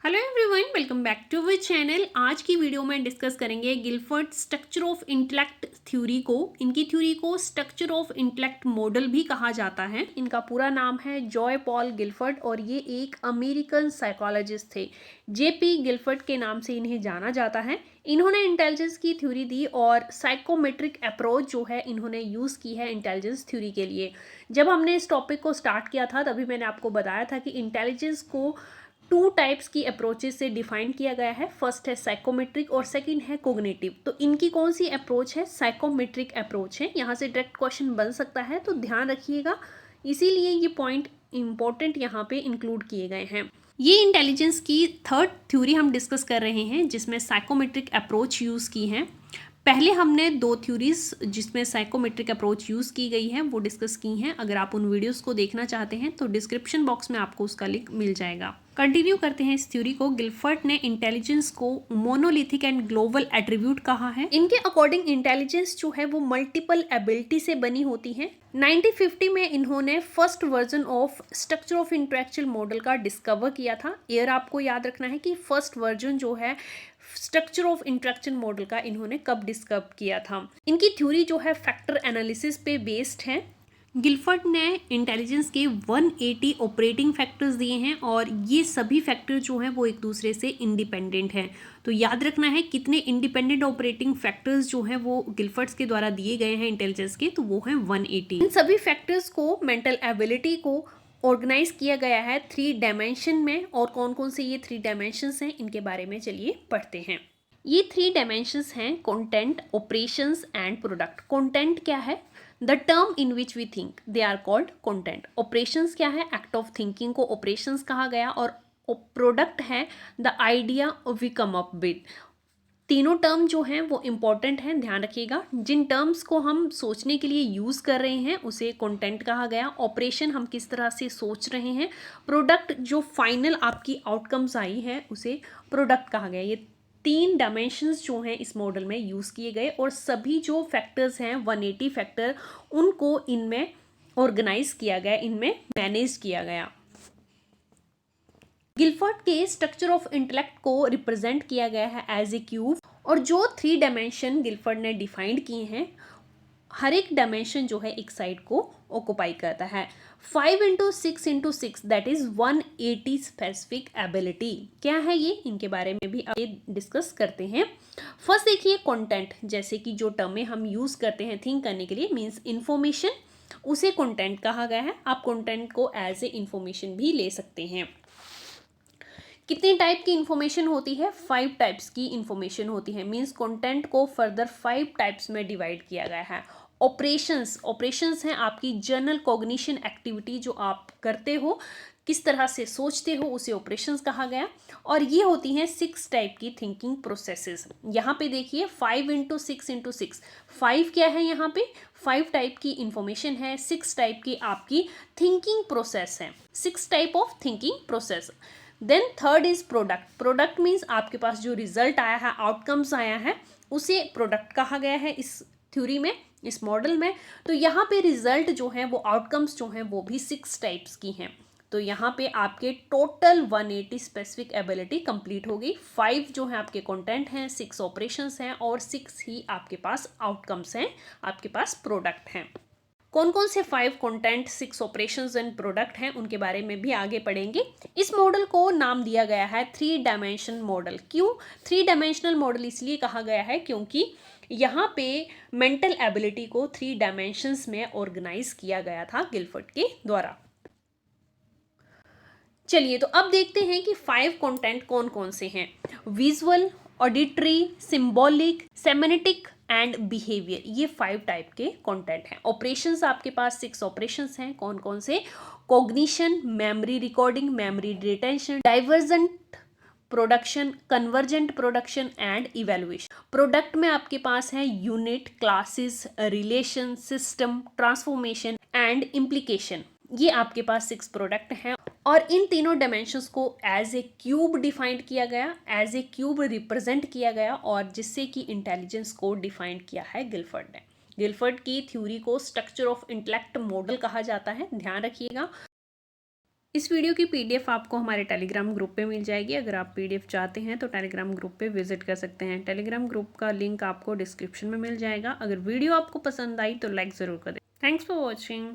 Hello everyone, welcome back to our channel. आज की video में डिस्कस करेंगे Guilford structure of intellect theory को। इनकी थ्योरी को स्ट्रक्चर ऑफ इंटेलेक्ट मॉडल भी कहा जाता है। इनका पूरा नाम है जॉय पॉल गिलफर्ड और ये एक अमेरिकन साइकोलॉजिस्ट थे। जेपी गिलफर्ड के नाम से इन्हें जाना जाता है। इन्होंने इंटेलिजेंस की थ्योरी दी और साइकोमेट्रिक अप्रोच जो है इन्होंने यूज़ की है इंटेलिजेंस थ्योरी के लिए। जब हमने इस टॉपिक को स्टार्ट किया था तभी मैंने आपको बताया था कि इंटेलिजेंस को टू टाइप्स की अप्रोचेस से डिफाइन किया गया है। फर्स्ट है साइकोमेट्रिक और सेकंड है कोग्निटिव। तो इनकी कौन सी अप्रोच है? साइकोमेट्रिक अप्रोच है। यहाँ से डायरेक्ट क्वेश्चन बन सकता है, तो ध्यान रखिएगा, इसीलिए ये पॉइंट इंपॉर्टेंट यहाँ पे इंक्लूड किए गए हैं। ये इंटेलिजेंस की थर्ड थ्योरी हम डिस्कस कर रहे हैं जिसमें साइकोमेट्रिक अप्रोच यूज़ की है। पहले हमने दो थ्योरीज जिसमें साइकोमेट्रिक अप्रोच यूज़ की गई है वो डिस्कस की हैं। अगर आप उन वीडियोस को देखना चाहते हैं तो डिस्क्रिप्शन बॉक्स में आपको उसका लिंक मिल जाएगा। कंटिन्यू करते हैं इस थ्योरी को। गिलफर्ड ने इंटेलिजेंस को मोनोलिथिक एंड ग्लोबल एट्रीब्यूट कहा है। इनके अकॉर्डिंग इंटेलिजेंस जो है वो मल्टीपल एबिलिटी से बनी होती है। 1950 में इन्होंने first version of structure of intellectual model का डिस्कवर किया था। ईयर आपको याद रखना है कि फर्स्ट वर्जन जो है स्ट्रक्चर ऑफ इंटेलेक्चुअल मॉडल का इन्होंने कब डिस्कवर किया था। इनकी थ्योरी जो है फैक्टर एनालिसिस पे बेस्ड है। गिलफर्ड ने इंटेलिजेंस के 180 ऑपरेटिंग फैक्टर्स दिए हैं और ये सभी फैक्टर जो हैं वो एक दूसरे से इंडिपेंडेंट हैं। तो याद रखना है कितने इंडिपेंडेंट ऑपरेटिंग फैक्टर्स जो हैं वो गिलफर्ड्स के द्वारा दिए गए हैं इंटेलिजेंस के, तो वो हैं 180। इन सभी फैक्टर्स को, मेंटल एबिलिटी को ऑर्गेनाइज किया गया है 3 डायमेंशन में। और कौन कौन से ये 3 डायमेंशंस हैं इनके बारे में चलिए पढ़ते हैं। ये 3 डायमेंशंस हैं content, operations and product. Content क्या है? The term in which we think, they are called content. Operations क्या है? एक्ट ऑफ थिंकिंग को ऑपरेशंस कहा गया। और प्रोडक्ट है the idea we come up with. तीनों टर्म जो हैं वो इम्पॉर्टेंट हैं, ध्यान रखिएगा। जिन टर्म्स को हम सोचने के लिए यूज़ कर रहे हैं उसे कंटेंट कहा गया। ऑपरेशन हम किस तरह से सोच रहे हैं। प्रोडक्ट जो फाइनल आपकी आउटकम्स आई है उसे प्रोडक्ट कहा गया। ये 3 डायमेंशंस जो हैं इस मॉडल में यूज़ किए गए और सभी जो फैक्टर्स हैं 180 फैक्टर उनको इनमें ऑर्गेनाइज किया गया, इनमें मैनेज किया गया। गिलफर्ड के स्ट्रक्चर ऑफ इंटेलेक्ट को रिप्रेजेंट किया गया है एज ए क्यूब। और जो 3 डायमेंशन गिलफर्ड ने डिफाइंड किए हैं, हर एक डायमेंशन जो है एक साइड को ऑक्युपाई करता है। 5 into 6 into 6 that is 180 specific ability. क्या है ये, इनके बारे में भी आगे डिस्कस करते हैं। फर्स्ट देखिए कंटेंट, जैसे कि जो टर्में हम यूज करते हैं थिंक करने के लिए, मीन्स इंफॉर्मेशन, उसे कंटेंट कहा गया है। आप कंटेंट को एज ए इंफॉर्मेशन भी ले सकते हैं। कितनी टाइप की इंफॉर्मेशन होती है? 5 टाइप्स की इंफॉर्मेशन होती है। मींस कंटेंट को फर्दर 5 टाइप्स में डिवाइड किया गया है। ऑपरेशंस हैं आपकी जनरल कॉग्निशन एक्टिविटी जो आप करते हो, किस तरह से सोचते हो, उसे ऑपरेशंस कहा गया। और ये होती हैं 6 टाइप की थिंकिंग प्रोसेसेस। यहाँ पे देखिए 5 इंटू 6 इंटू 6, 5 क्या है यहाँ पे? 5 टाइप की इंफॉर्मेशन है, 6 टाइप की आपकी थिंकिंग प्रोसेस है, 6 type of thinking process. Then third is product. Product means आपके पास जो रिजल्ट आया है, आउटकम्स आया है, उसे प्रोडक्ट कहा गया है इस थ्योरी में, इस मॉडल में। तो यहाँ पे रिजल्ट जो है वो, आउटकम्स जो हैं वो भी 6 टाइप्स की हैं। तो यहाँ पे आपके टोटल 180 स्पेसिफिक एबिलिटी कंप्लीट हो गई। 5 जो है आपके कंटेंट हैं, 6 ऑपरेशंस हैं और 6 ही आपके पास आउटकम्स हैं, आपके पास प्रोडक्ट हैं। कौन कौन से 5 कंटेंट, 6 ऑपरेशंस एंड प्रोडक्ट हैं उनके बारे में भी आगे पढ़ेंगे। इस मॉडल को नाम दिया गया है 3 डायमेंशन मॉडल। क्यों 3 डायमेंशनल मॉडल? इसलिए कहा गया है क्योंकि यहाँ पे मेंटल एबिलिटी को 3 डायमेंशंस में ऑर्गेनाइज किया गया था गिलफर्ड के द्वारा। चलिए तो अब देखते हैं कि 5 कंटेंट कौन कौन से हैं। Visual, auditory, symbolic, semantic and behavior, ये 5 टाइप के कंटेंट हैं। ऑपरेशंस आपके पास 6 ऑपरेशंस हैं। कौन कौन से? Cognition, memory recording, memory retention, divergent production, convergent production and evaluation. Product में आपके पास है unit, classes, relation, system, transformation and implication. ये आपके पास 6 प्रोडक्ट हैं। और इन तीनों डायमेंशंस को एज ए क्यूब डिफाइंड किया गया, एज ए क्यूब रिप्रेजेंट किया गया, और जिससे कि इंटेलिजेंस को डिफाइंड किया है गिलफर्ड ने। गिलफर्ड की थ्योरी को स्ट्रक्चर ऑफ इंटेलेक्ट मॉडल कहा जाता है, ध्यान रखिएगा। इस वीडियो की पीडीएफ आपको हमारे टेलीग्राम ग्रुप पे मिल जाएगी। अगर आप पीडीएफ चाहते हैं तो टेलीग्राम ग्रुप पे विजिट कर सकते हैं। टेलीग्राम ग्रुप का लिंक आपको डिस्क्रिप्शन में मिल जाएगा। अगर वीडियो आपको पसंद आई तो लाइक ज़रूर करें। Thanks for watching.